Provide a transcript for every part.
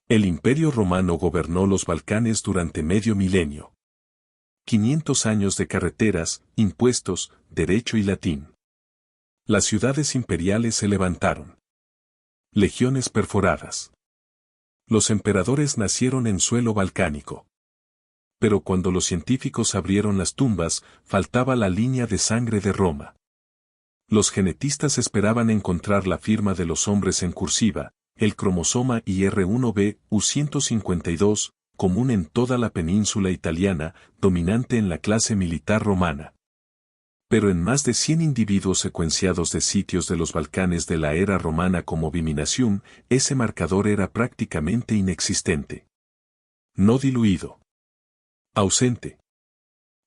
El Imperio Romano gobernó los Balcanes durante medio milenio. 500 años de carreteras, impuestos, derecho y latín. Las ciudades imperiales se levantaron. Legiones perforadas. Los emperadores nacieron en suelo balcánico. Pero cuando los científicos abrieron las tumbas, faltaba la línea de sangre de Roma. Los genetistas esperaban encontrar la firma de los hombres en cursiva, el cromosoma IR1B U152, común en toda la península italiana, dominante en la clase militar romana. Pero en más de 100 individuos secuenciados de sitios de los Balcanes de la era romana como Viminacium, ese marcador era prácticamente inexistente. No diluido. Ausente.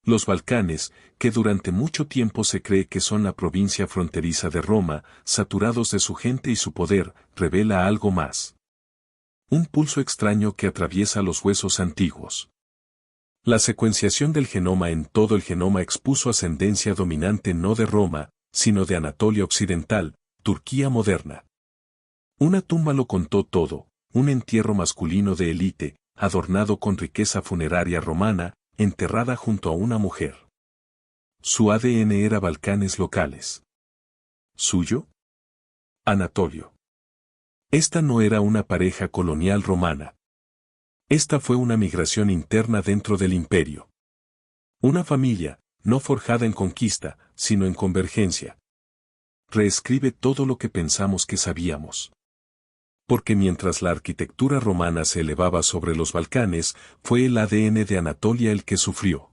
Los Balcanes, que durante mucho tiempo se cree que son la provincia fronteriza de Roma, saturados de su gente y su poder, revela algo más. Un pulso extraño que atraviesa los huesos antiguos. La secuenciación del genoma en todo el genoma expuso ascendencia dominante no de Roma, sino de Anatolia Occidental, Turquía moderna. Una tumba lo contó todo, un entierro masculino de élite, adornado con riqueza funeraria romana, enterrada junto a una mujer. Su ADN era Balcanes locales. ¿Suyo? Anatolio. Esta no era una pareja colonial romana. Esta fue una migración interna dentro del imperio. Una familia, no forjada en conquista, sino en convergencia. Reescribe todo lo que pensamos que sabíamos. Porque mientras la arquitectura romana se elevaba sobre los Balcanes, fue el ADN de Anatolia el que sufrió.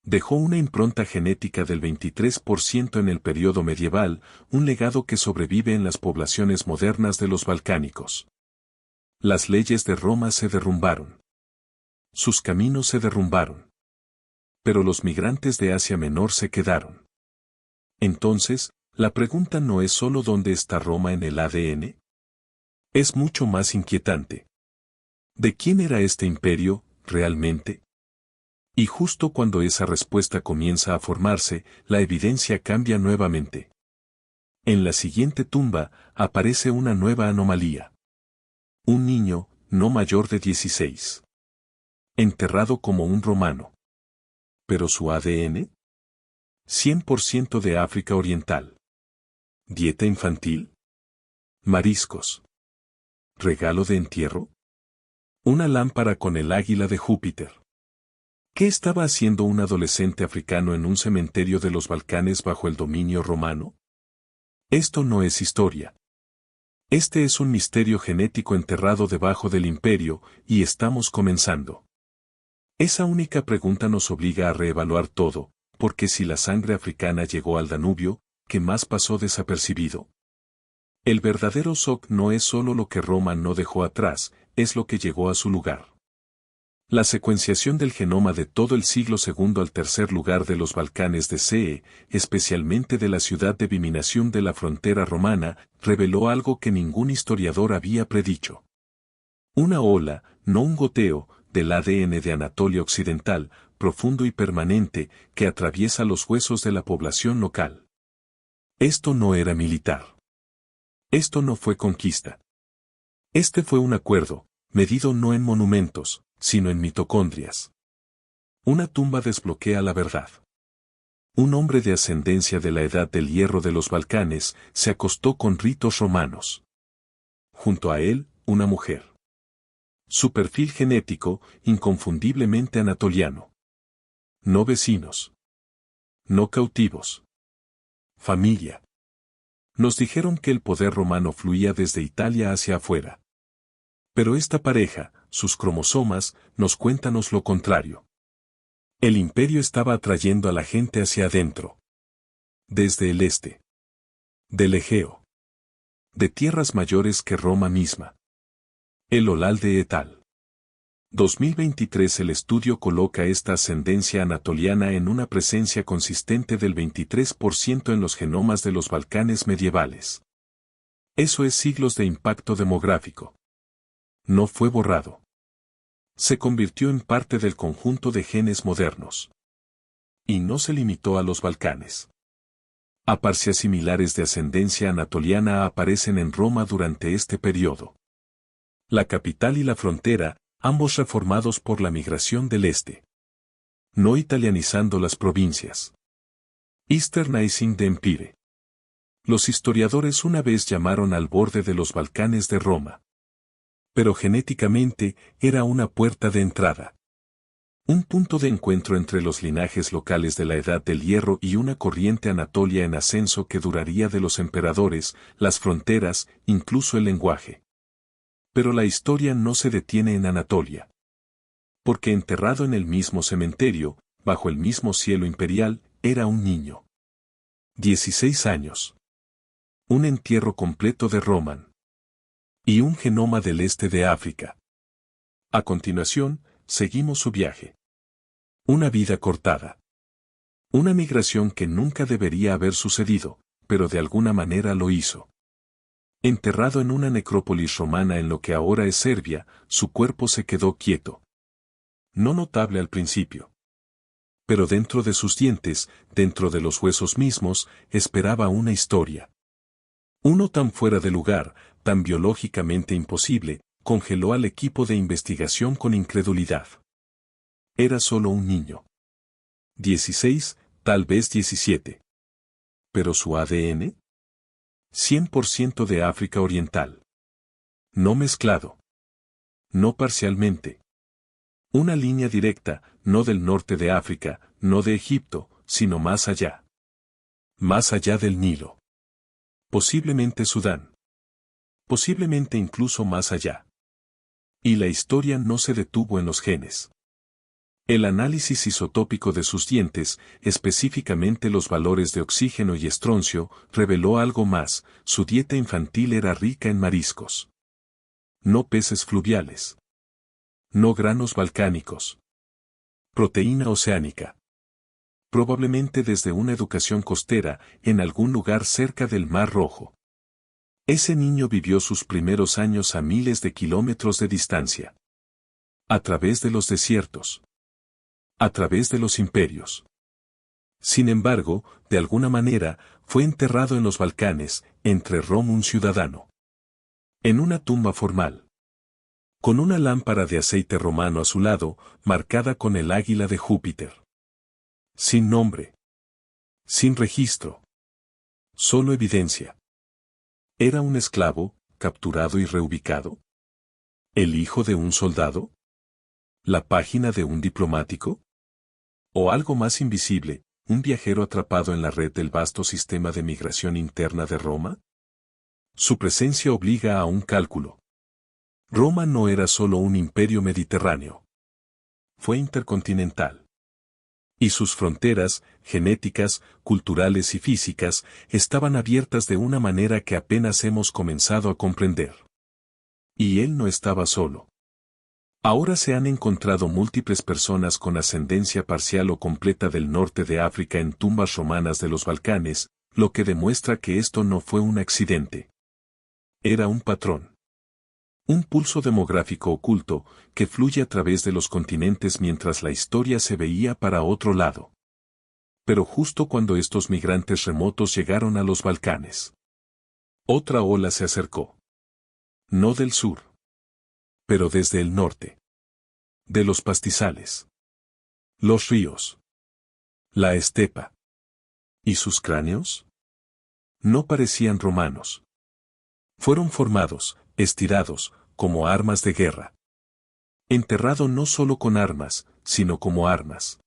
Dejó una impronta genética del 23% en el periodo medieval, un legado que sobrevive en las poblaciones modernas de los balcánicos. Las leyes de Roma se derrumbaron. Sus caminos se derrumbaron. Pero los migrantes de Asia Menor se quedaron. Entonces, la pregunta no es solo dónde está Roma en el ADN. Es mucho más inquietante. ¿De quién era este imperio, realmente? Y justo cuando esa respuesta comienza a formarse, la evidencia cambia nuevamente. En la siguiente tumba, aparece una nueva anomalía. Un niño, no mayor de 16. Enterrado como un romano. ¿Pero su ADN? 100% de África Oriental. ¿Dieta infantil? Mariscos. ¿Regalo de entierro? Una lámpara con el águila de Júpiter. ¿Qué estaba haciendo un adolescente africano en un cementerio de los Balcanes bajo el dominio romano? Esto no es historia. Este es un misterio genético enterrado debajo del imperio, y estamos comenzando. Esa única pregunta nos obliga a reevaluar todo, porque si la sangre africana llegó al Danubio, ¿qué más pasó desapercibido? El verdadero shock no es solo lo que Roma no dejó atrás, es lo que llegó a su lugar. La secuenciación del genoma de todo el siglo II al tercer lugar de los Balcanes de CE, especialmente de la ciudad de Viminacium de la frontera romana, reveló algo que ningún historiador había predicho. Una ola, no un goteo, del ADN de Anatolia Occidental, profundo y permanente, que atraviesa los huesos de la población local. Esto no era militar. Esto no fue conquista. Este fue un acuerdo, medido no en monumentos, sino en mitocondrias. Una tumba desbloquea la verdad. Un hombre de ascendencia de la edad del hierro de los Balcanes se acostó con ritos romanos. Junto a él, una mujer. Su perfil genético, inconfundiblemente anatoliano. No vecinos. No cautivos. Familia. Nos dijeron que el poder romano fluía desde Italia hacia afuera. Pero esta pareja, sus cromosomas, nos cuentan lo contrario. El imperio estaba atrayendo a la gente hacia adentro. Desde el este. Del Egeo. De tierras mayores que Roma misma. El Olalde et al. 2023. El estudio coloca esta ascendencia anatoliana en una presencia consistente del 23% en los genomas de los Balcanes medievales. Eso es siglos de impacto demográfico. No fue borrado. Se convirtió en parte del conjunto de genes modernos. Y no se limitó a los Balcanes. Aparcias similares de ascendencia anatoliana aparecen en Roma durante este periodo. La capital y la frontera, ambos reformados por la migración del este. No italianizando las provincias. Easternizing the Empire. Los historiadores una vez llamaron al borde de los Balcanes de Roma. Pero genéticamente era una puerta de entrada. Un punto de encuentro entre los linajes locales de la Edad del Hierro y una corriente anatolia en ascenso que duraría de los emperadores, las fronteras, incluso el lenguaje. Pero la historia no se detiene en Anatolia. Porque enterrado en el mismo cementerio, bajo el mismo cielo imperial, era un niño. 16 años. Un entierro completo de Roman. Y un genoma del este de África. A continuación, seguimos su viaje. Una vida cortada. Una migración que nunca debería haber sucedido, pero de alguna manera lo hizo. Enterrado en una necrópolis romana en lo que ahora es Serbia, su cuerpo se quedó quieto. No notable al principio. Pero dentro de sus dientes, dentro de los huesos mismos, esperaba una historia. Uno tan fuera de lugar, tan biológicamente imposible, congeló al equipo de investigación con incredulidad. Era solo un niño. 16, tal vez 17. ¿Pero su ADN? 100% de África Oriental. No mezclado. No parcialmente. Una línea directa, no del norte de África, no de Egipto, sino más allá. Más allá del Nilo. Posiblemente Sudán. Posiblemente incluso más allá. Y la historia no se detuvo en los genes. El análisis isotópico de sus dientes, específicamente los valores de oxígeno y estroncio, reveló algo más: su dieta infantil era rica en mariscos. No peces fluviales. No granos balcánicos. Proteína oceánica. Probablemente desde una educación costera, en algún lugar cerca del Mar Rojo. Ese niño vivió sus primeros años a miles de kilómetros de distancia. A través de los desiertos. A través de los imperios. Sin embargo, de alguna manera, fue enterrado en los Balcanes, entre Roma un ciudadano. En una tumba formal. Con una lámpara de aceite romano a su lado, marcada con el águila de Júpiter. Sin nombre. Sin registro. Solo evidencia. ¿Era un esclavo, capturado y reubicado? ¿El hijo de un soldado? ¿La página de un diplomático? ¿O algo más invisible, un viajero atrapado en la red del vasto sistema de migración interna de Roma? Su presencia obliga a un cálculo. Roma no era solo un imperio mediterráneo. Fue intercontinental. Y sus fronteras, genéticas, culturales y físicas, estaban abiertas de una manera que apenas hemos comenzado a comprender. Y él no estaba solo. Ahora se han encontrado múltiples personas con ascendencia parcial o completa del norte de África en tumbas romanas de los Balcanes, lo que demuestra que esto no fue un accidente. Era un patrón. Un pulso demográfico oculto, que fluye a través de los continentes mientras la historia se veía para otro lado. Pero justo cuando estos migrantes remotos llegaron a los Balcanes, otra ola se acercó. No del sur. Pero desde el norte. De los pastizales. Los ríos. La estepa. ¿Y sus cráneos? No parecían romanos. Fueron formados, estirados, como armas de guerra. Enterrado no solo con armas, sino como armas.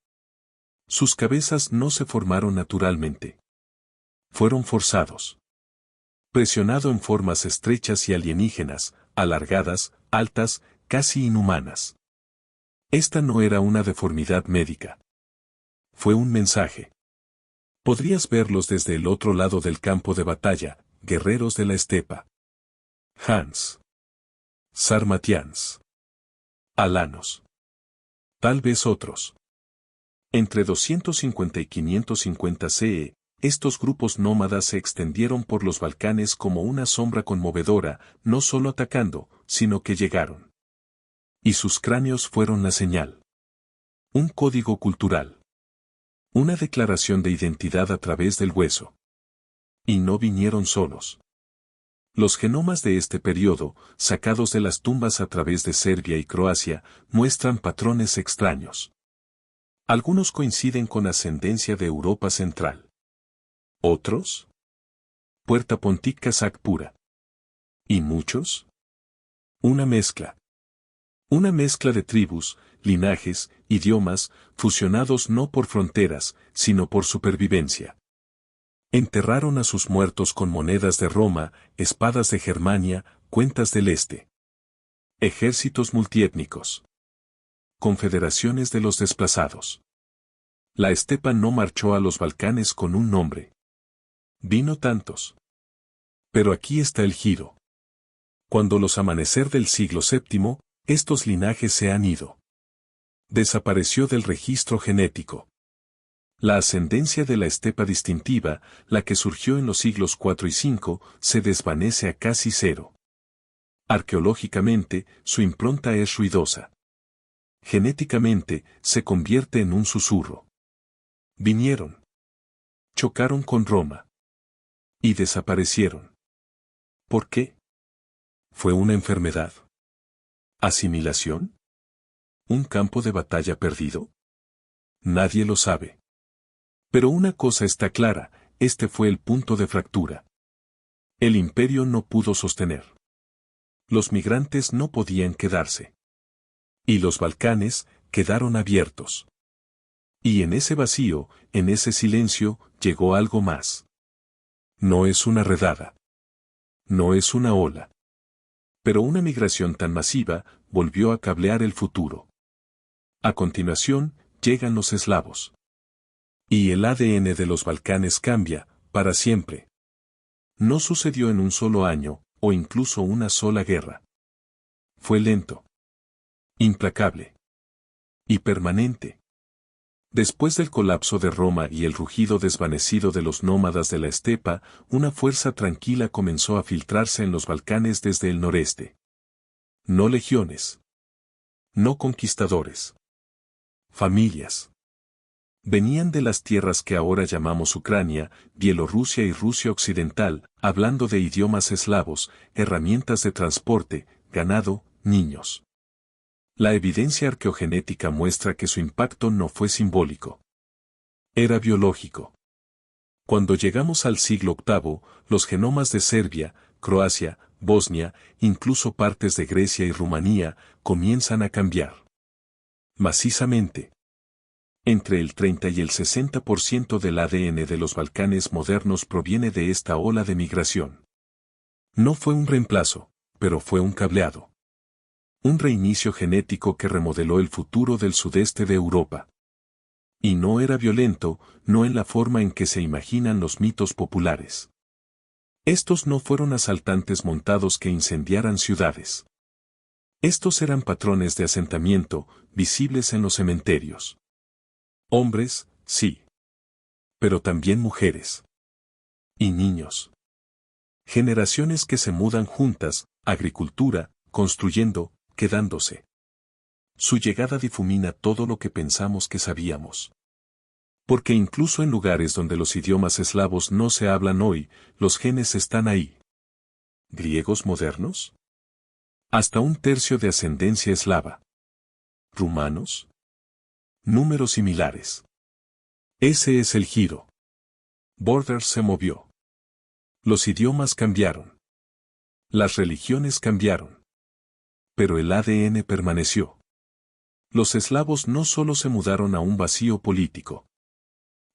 Sus cabezas no se formaron naturalmente. Fueron forzados. Presionado en formas estrechas y alienígenas, alargadas, altas, casi inhumanas. Esta no era una deformidad médica. Fue un mensaje. Podrías verlos desde el otro lado del campo de batalla, guerreros de la estepa. Hans. Sarmatians. Alanos. Tal vez otros. Entre 250 y 550 CE, estos grupos nómadas se extendieron por los Balcanes como una sombra conmovedora, no solo atacando, sino que llegaron. Y sus cráneos fueron la señal. Un código cultural. Una declaración de identidad a través del hueso. Y no vinieron solos. Los genomas de este periodo, sacados de las tumbas a través de Serbia y Croacia, muestran patrones extraños. Algunos coinciden con ascendencia de Europa Central. Otros, Puerta Pontic Kazakh pura. ¿Y muchos? Una mezcla. Una mezcla de tribus, linajes, idiomas, fusionados no por fronteras, sino por supervivencia. Enterraron a sus muertos con monedas de Roma, espadas de Germania, cuentas del Este. Ejércitos multiétnicos. Confederaciones de los desplazados. La estepa no marchó a los Balcanes con un nombre. Vino tantos. Pero aquí está el giro. Cuando los amanecer del siglo VII, estos linajes se han ido. Desapareció del registro genético. La ascendencia de la estepa distintiva, la que surgió en los siglos IV y V, se desvanece a casi cero. Arqueológicamente, su impronta es ruidosa. Genéticamente, se convierte en un susurro. Vinieron. Chocaron con Roma. Y desaparecieron. ¿Por qué? ¿Fue una enfermedad? ¿Asimilación? ¿Un campo de batalla perdido? Nadie lo sabe. Pero una cosa está clara, este fue el punto de fractura. El imperio no pudo sostener. Los migrantes no podían quedarse. Y los Balcanes quedaron abiertos. Y en ese vacío, en ese silencio, llegó algo más. No es una redada. No es una ola. Pero una migración tan masiva volvió a cablear el futuro. A continuación, llegan los eslavos. Y el ADN de los Balcanes cambia, para siempre. No sucedió en un solo año, o incluso una sola guerra. Fue lento. Implacable. Y permanente. Después del colapso de Roma y el rugido desvanecido de los nómadas de la estepa, una fuerza tranquila comenzó a filtrarse en los Balcanes desde el noreste. No legiones. No conquistadores. Familias. Venían de las tierras que ahora llamamos Ucrania, Bielorrusia y Rusia Occidental, hablando de idiomas eslavos, herramientas de transporte, ganado, niños. La evidencia arqueogenética muestra que su impacto no fue simbólico. Era biológico. Cuando llegamos al siglo VIII, los genomas de Serbia, Croacia, Bosnia, incluso partes de Grecia y Rumanía, comienzan a cambiar. Macizamente. Entre el 30 y el 60% del ADN de los Balcanes modernos proviene de esta ola de migración. No fue un reemplazo, pero fue un cableado. Un reinicio genético que remodeló el futuro del sudeste de Europa. Y no era violento, no en la forma en que se imaginan los mitos populares. Estos no fueron asaltantes montados que incendiaran ciudades. Estos eran patrones de asentamiento, visibles en los cementerios. Hombres, sí. Pero también mujeres. Y niños. Generaciones que se mudan juntas, agricultura, construyendo, quedándose. Su llegada difumina todo lo que pensamos que sabíamos. Porque incluso en lugares donde los idiomas eslavos no se hablan hoy, los genes están ahí. ¿Griegos modernos? Hasta un tercio de ascendencia eslava. ¿Rumanos? Números similares. Ese es el giro. Borders se movió. Los idiomas cambiaron. Las religiones cambiaron. Pero el ADN permaneció. Los eslavos no solo se mudaron a un vacío político.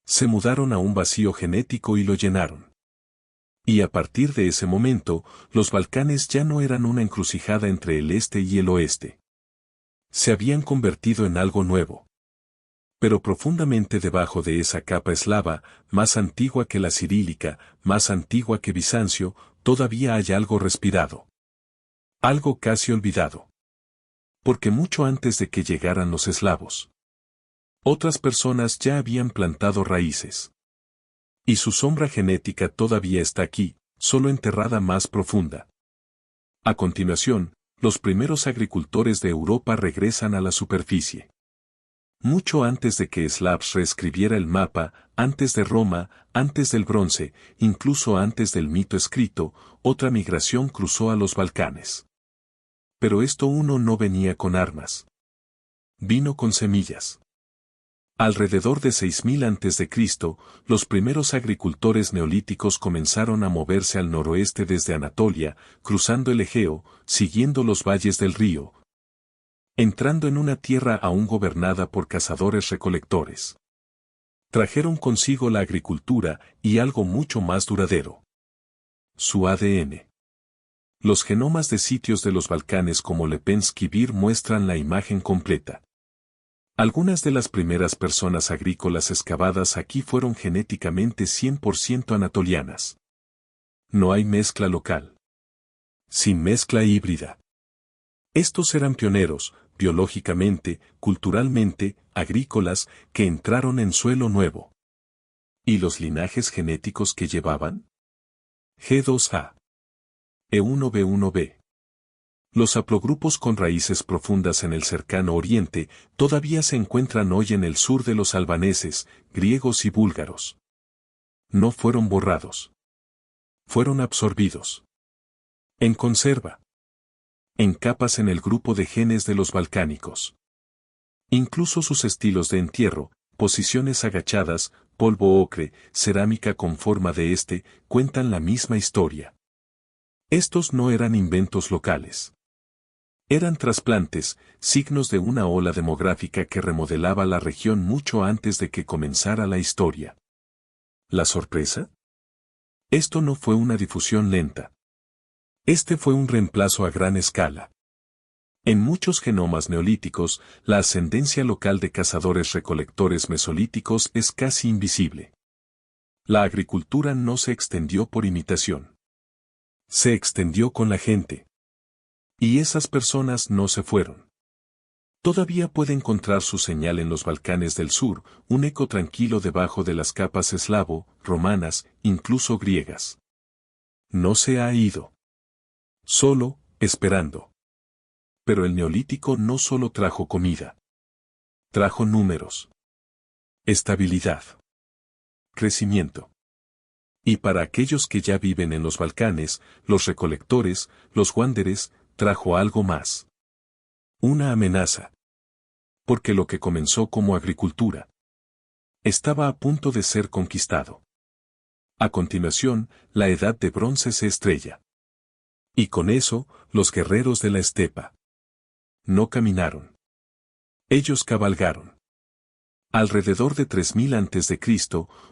Se mudaron a un vacío genético y lo llenaron. Y a partir de ese momento, los Balcanes ya no eran una encrucijada entre el este y el oeste. Se habían convertido en algo nuevo. Pero profundamente debajo de esa capa eslava, más antigua que la cirílica, más antigua que Bizancio, todavía hay algo respirado. Algo casi olvidado. Porque mucho antes de que llegaran los eslavos, otras personas ya habían plantado raíces. Y su sombra genética todavía está aquí, solo enterrada más profunda. A continuación, los primeros agricultores de Europa regresan a la superficie. Mucho antes de que Slavs reescribiera el mapa, antes de Roma, antes del bronce, incluso antes del mito escrito, otra migración cruzó a los Balcanes. Pero esto uno no venía con armas. Vino con semillas. Alrededor de 6000 a.C., los primeros agricultores neolíticos comenzaron a moverse al noroeste desde Anatolia, cruzando el Egeo, siguiendo los valles del río, entrando en una tierra aún gobernada por cazadores-recolectores. Trajeron consigo la agricultura y algo mucho más duradero: su ADN. Los genomas de sitios de los Balcanes como Lepenski-Vir muestran la imagen completa. Algunas de las primeras personas agrícolas excavadas aquí fueron genéticamente 100% anatolianas. No hay mezcla local. Sin mezcla híbrida. Estos eran pioneros, biológicamente, culturalmente, agrícolas, que entraron en suelo nuevo. ¿Y los linajes genéticos que llevaban? G2A. E1B1B. Los haplogrupos con raíces profundas en el cercano oriente todavía se encuentran hoy en el sur de los albaneses, griegos y búlgaros. No fueron borrados. Fueron absorbidos. En conserva. En capas en el grupo de genes de los balcánicos. Incluso sus estilos de entierro, posiciones agachadas, polvo ocre, cerámica con forma de cuentan la misma historia. Estos no eran inventos locales. Eran trasplantes, signos de una ola demográfica que remodelaba la región mucho antes de que comenzara la historia. ¿La sorpresa? Esto no fue una difusión lenta. Este fue un reemplazo a gran escala. En muchos genomas neolíticos, la ascendencia local de cazadores-recolectores mesolíticos es casi invisible. La agricultura no se extendió por imitación. Se extendió con la gente. Y esas personas no se fueron. Todavía puede encontrar su señal en los Balcanes del Sur, un eco tranquilo debajo de las capas eslavo, romanas, incluso griegas. No se ha ido. Solo, esperando. Pero el neolítico no solo trajo comida. Trajo números. Estabilidad. Crecimiento. Y para aquellos que ya viven en los Balcanes, los recolectores, los wanderers, trajo algo más. Una amenaza. Porque lo que comenzó como agricultura estaba a punto de ser conquistado. A continuación, la edad de bronce se estrella. Y con eso, los guerreros de la estepa no caminaron. Ellos cabalgaron. Alrededor de 3000 a.C.,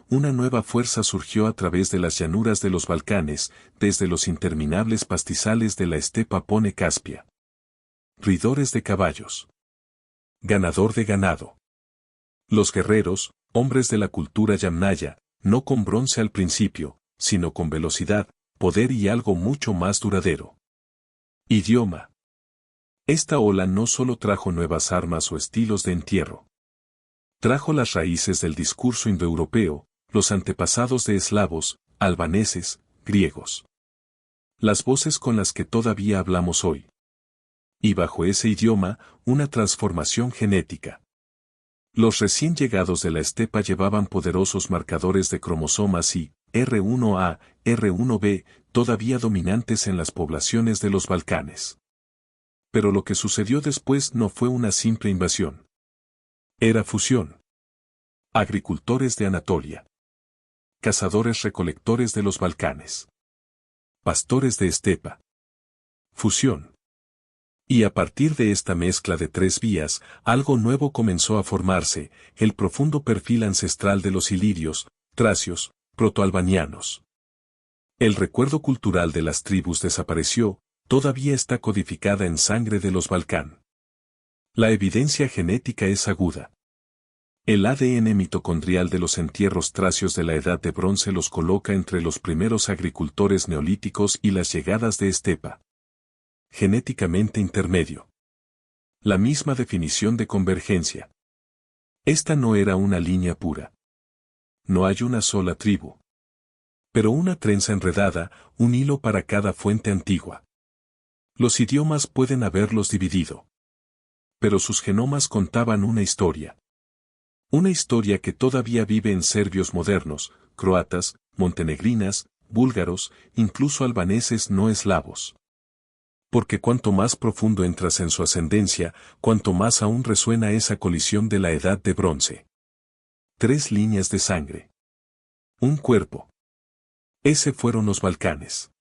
una nueva fuerza surgió a través de las llanuras de los Balcanes, desde los interminables pastizales de la estepa Pone-Caspia. Ridores de caballos. Ganador de ganado. Los guerreros, hombres de la cultura yamnaya, no con bronce al principio, sino con velocidad, poder y algo mucho más duradero. Idioma. Esta ola no solo trajo nuevas armas o estilos de entierro. Trajo las raíces del discurso indoeuropeo, los antepasados de eslavos, albaneses, griegos. Las voces con las que todavía hablamos hoy. Y bajo ese idioma, una transformación genética. Los recién llegados de la estepa llevaban poderosos marcadores de cromosomas y R1A, R1B, todavía dominantes en las poblaciones de los Balcanes. Pero lo que sucedió después no fue una simple invasión. Era fusión. Agricultores de Anatolia. Cazadores-recolectores de los Balcanes. Pastores de estepa. Fusión. Y a partir de esta mezcla de tres vías, algo nuevo comenzó a formarse, el profundo perfil ancestral de los ilirios, tracios, protoalbanianos. El recuerdo cultural de las tribus desapareció, todavía está codificada en sangre de los Balcán. La evidencia genética es aguda. El ADN mitocondrial de los entierros tracios de la Edad de Bronce los coloca entre los primeros agricultores neolíticos y las llegadas de estepa. Genéticamente intermedio. La misma definición de convergencia. Esta no era una línea pura. No hay una sola tribu. Pero una trenza enredada, un hilo para cada fuente antigua. Los idiomas pueden haberlos dividido. Pero sus genomas contaban una historia. Una historia que todavía vive en serbios modernos, croatas, montenegrinas, búlgaros, incluso albaneses no eslavos. Porque cuanto más profundo entras en su ascendencia, cuanto más aún resuena esa colisión de la edad de bronce. 3 líneas de sangre. Un cuerpo. Ese fueron los Balcanes.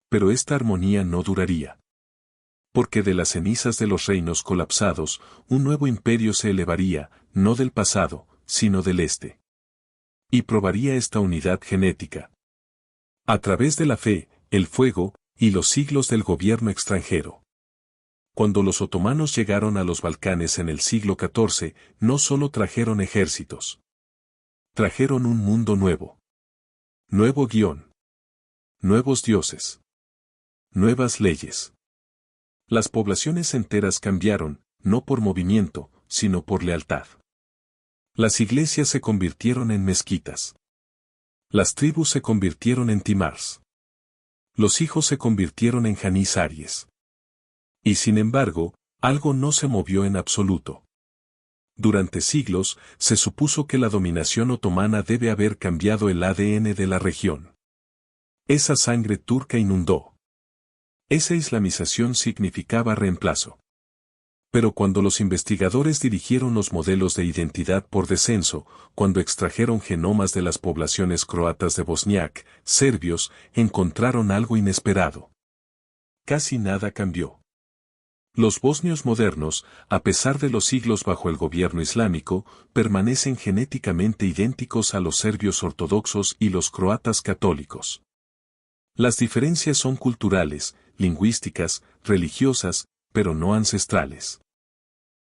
Pero esta armonía no duraría. Porque de las cenizas de los reinos colapsados, un nuevo imperio se elevaría, no del pasado, sino del este. Y probaría esta unidad genética. A través de la fe, el fuego, y los siglos del gobierno extranjero. Cuando los otomanos llegaron a los Balcanes en el siglo XIV, no solo trajeron ejércitos. Trajeron un mundo nuevo. Nuevo guión. Nuevos dioses. Nuevas leyes. Las poblaciones enteras cambiaron, no por movimiento, sino por lealtad. Las iglesias se convirtieron en mezquitas. Las tribus se convirtieron en timars. Los hijos se convirtieron en janisarios. Y sin embargo, algo no se movió en absoluto. Durante siglos, se supuso que la dominación otomana debe haber cambiado el ADN de la región. Esa sangre turca inundó. Esa islamización significaba reemplazo. Pero cuando los investigadores dirigieron los modelos de identidad por descenso, cuando extrajeron genomas de las poblaciones croatas de Bosniak, serbios, encontraron algo inesperado. Casi nada cambió. Los bosnios modernos, a pesar de los siglos bajo el gobierno islámico, permanecen genéticamente idénticos a los serbios ortodoxos y los croatas católicos. Las diferencias son culturales, lingüísticas, religiosas, pero no ancestrales.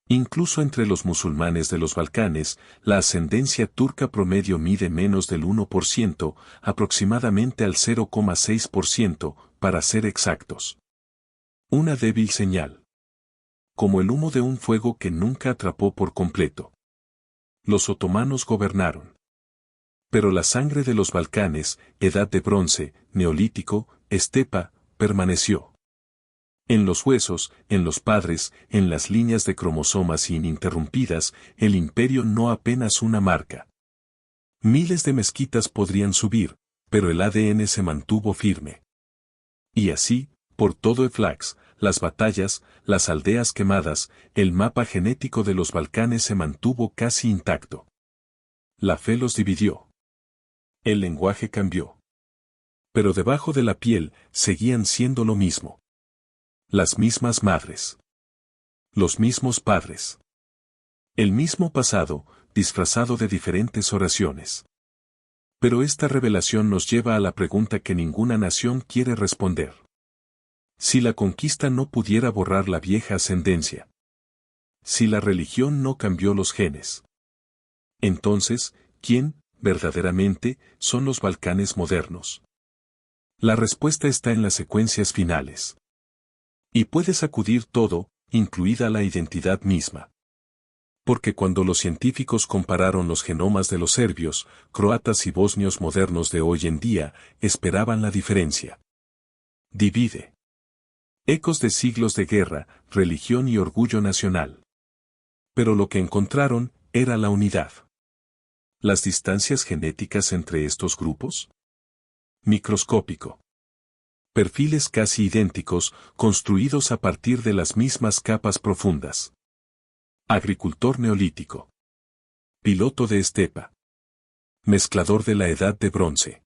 Incluso entre los musulmanes de los Balcanes, la ascendencia turca promedio mide menos del 1%, aproximadamente al 0,6%, para ser exactos. Una débil señal. Como el humo de un fuego que nunca atrapó por completo. Los otomanos gobernaron. Pero la sangre de los Balcanes, edad de bronce, neolítico, estepa, permaneció. En los huesos, en los padres, en las líneas de cromosomas ininterrumpidas, el imperio no apenas una marca. Miles de mezquitas podrían subir, pero el ADN se mantuvo firme. Y así, por todo Eflax, las batallas, las aldeas quemadas, el mapa genético de los Balcanes se mantuvo casi intacto. La fe los dividió. El lenguaje cambió. Pero debajo de la piel, seguían siendo lo mismo. Las mismas madres. Los mismos padres. El mismo pasado, disfrazado de diferentes oraciones. Pero esta revelación nos lleva a la pregunta que ninguna nación quiere responder. Si la conquista no pudiera borrar la vieja ascendencia. Si la religión no cambió los genes. Entonces, ¿quién, verdaderamente, son los Balcanes modernos? La respuesta está en las secuencias finales. Y puede sacudir todo, incluida la identidad misma. Porque cuando los científicos compararon los genomas de los serbios, croatas y bosnios modernos de hoy en día, esperaban la diferencia. Divide. Ecos de siglos de guerra, religión y orgullo nacional. Pero lo que encontraron, era la unidad. ¿Las distancias genéticas entre estos grupos? Microscópico. Perfiles casi idénticos, construidos a partir de las mismas capas profundas. Agricultor neolítico. Piloto de estepa. Mezclador de la edad de bronce.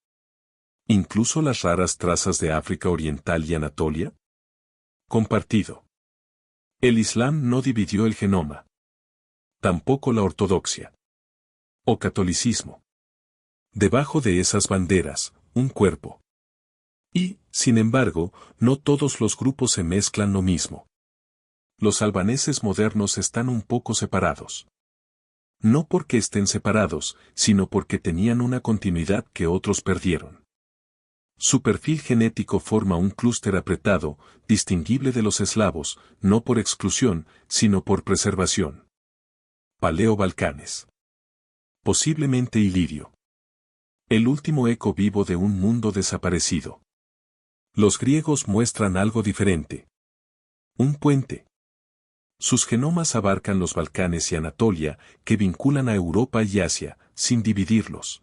¿Incluso las raras trazas de África Oriental y Anatolia? Compartido. El Islam no dividió el genoma. Tampoco la ortodoxia. O catolicismo. Debajo de esas banderas, un cuerpo. Y, sin embargo, no todos los grupos se mezclan lo mismo. Los albaneses modernos están un poco separados. No porque estén separados, sino porque tenían una continuidad que otros perdieron. Su perfil genético forma un clúster apretado, distinguible de los eslavos, no por exclusión, sino por preservación. Paleo-Balcanes. Posiblemente ilirio. El último eco vivo de un mundo desaparecido. Los griegos muestran algo diferente. Un puente. Sus genomas abarcan los Balcanes y Anatolia, que vinculan a Europa y Asia, sin dividirlos.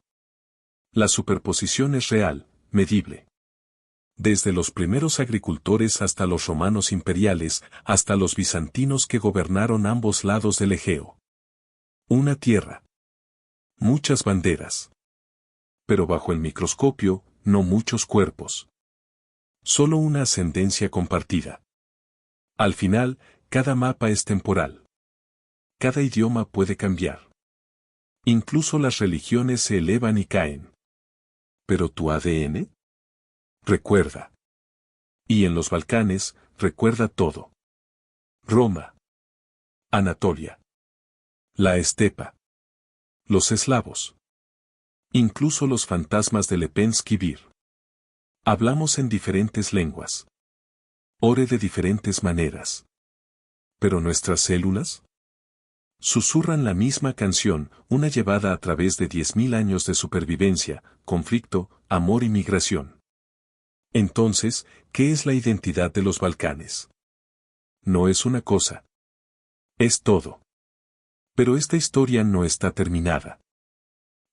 La superposición es real, medible. Desde los primeros agricultores hasta los romanos imperiales, hasta los bizantinos que gobernaron ambos lados del Egeo. Una tierra. Muchas banderas. Pero bajo el microscopio, no muchos cuerpos. Solo una ascendencia compartida. Al final, cada mapa es temporal. Cada idioma puede cambiar. Incluso las religiones se elevan y caen. ¿Pero tu ADN? Recuerda. Y en los Balcanes, recuerda todo. Roma. Anatolia. La estepa. Los eslavos. Incluso los fantasmas de Lepenski Vir. Hablamos en diferentes lenguas. Ore de diferentes maneras. ¿Pero nuestras células? Susurran la misma canción, una llevada a través de 10.000 años de supervivencia, conflicto, amor y migración. Entonces, ¿qué es la identidad de los Balcanes? No es una cosa. Es todo. Pero esta historia no está terminada.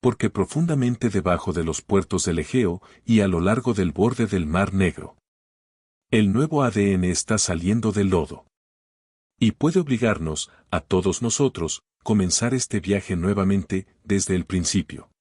Porque profundamente debajo de los puertos del Egeo y a lo largo del borde del Mar Negro, el nuevo ADN está saliendo del lodo. Y puede obligarnos, a todos nosotros, comenzar este viaje nuevamente, desde el principio.